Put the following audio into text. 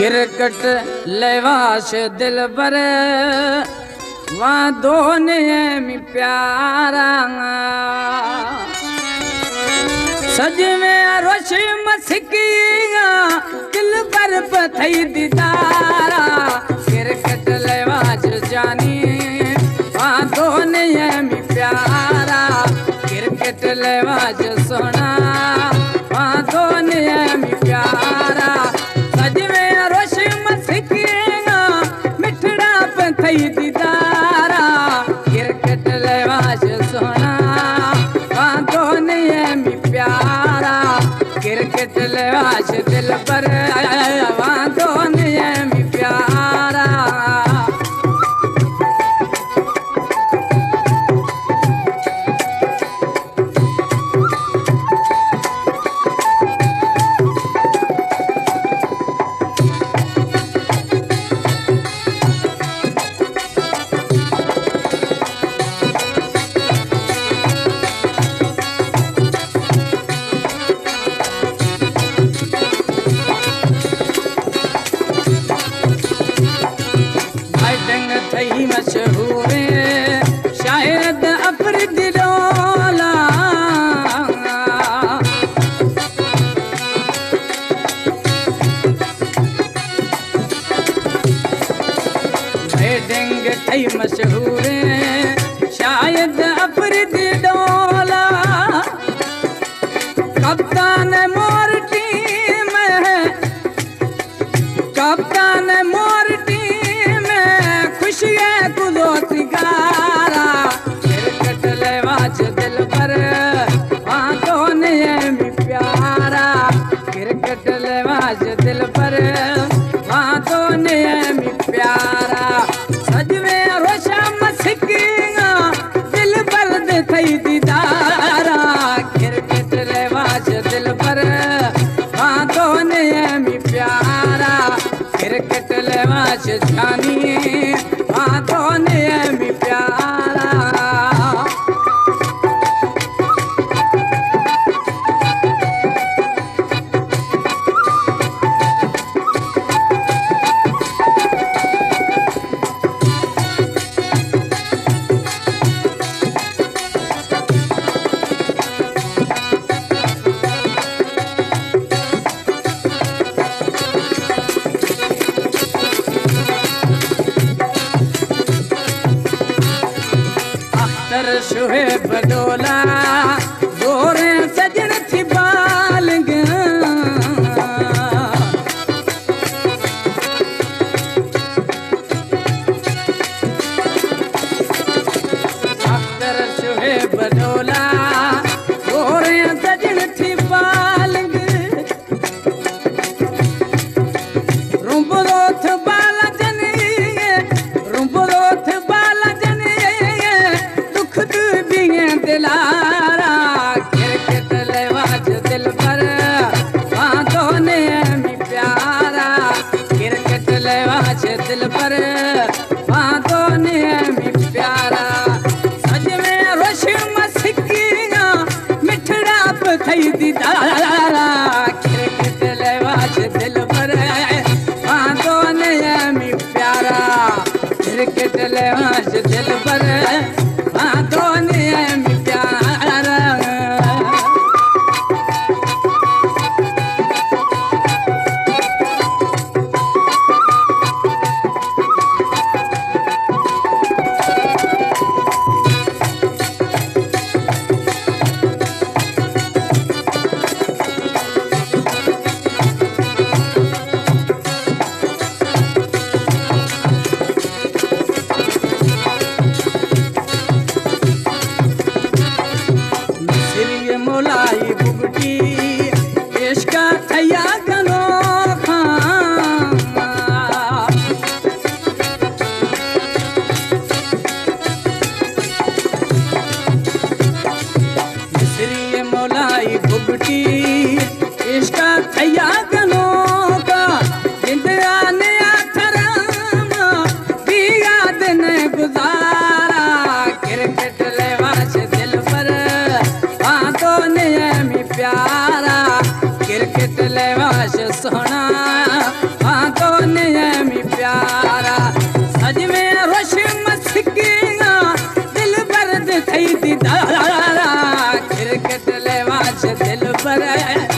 गिरकट लेवाश दिल बर वहाँ दोने में प्यारा सज में रोश मस्किया दिल पर पथई दीदारा गिरकट लेवाश जानी वहाँ दोने में प्यारा गिरकट लेवाश सोना वहाँ दोने में प्यारा दीदारा गिरकट लेवाश सोना वहाँ दोने में प्यारा गिरकट लेवाश दिल पर वहाँ दोने में प्यारा मशहूर शायद अफरीद डोला डेंग थई मशहूर शायद अफरीद डोला कप्तान मोर टीम है कप्तान मोर टीम खुशियाँ गिरकट लेवाश दिल पर वहाँ दोने में प्यारा गिरकट लेवाश दिल पर वहाँ दोने में प्यारा सजवे रोशा मस्किया दिल पर थई दीदारा गिरकट लेवाश दिल पर वहाँ दोने में प्यारा गिरकट लेवाश जानी वहाँ दोने में प्यारा शुहेब डोला गोरे सजन थी बालग अख्तर शुहेब डोला गोरे सजन थी बालग रुंबरोथ बाला जनी रुंबरोथ बाला जनी दिलारा पर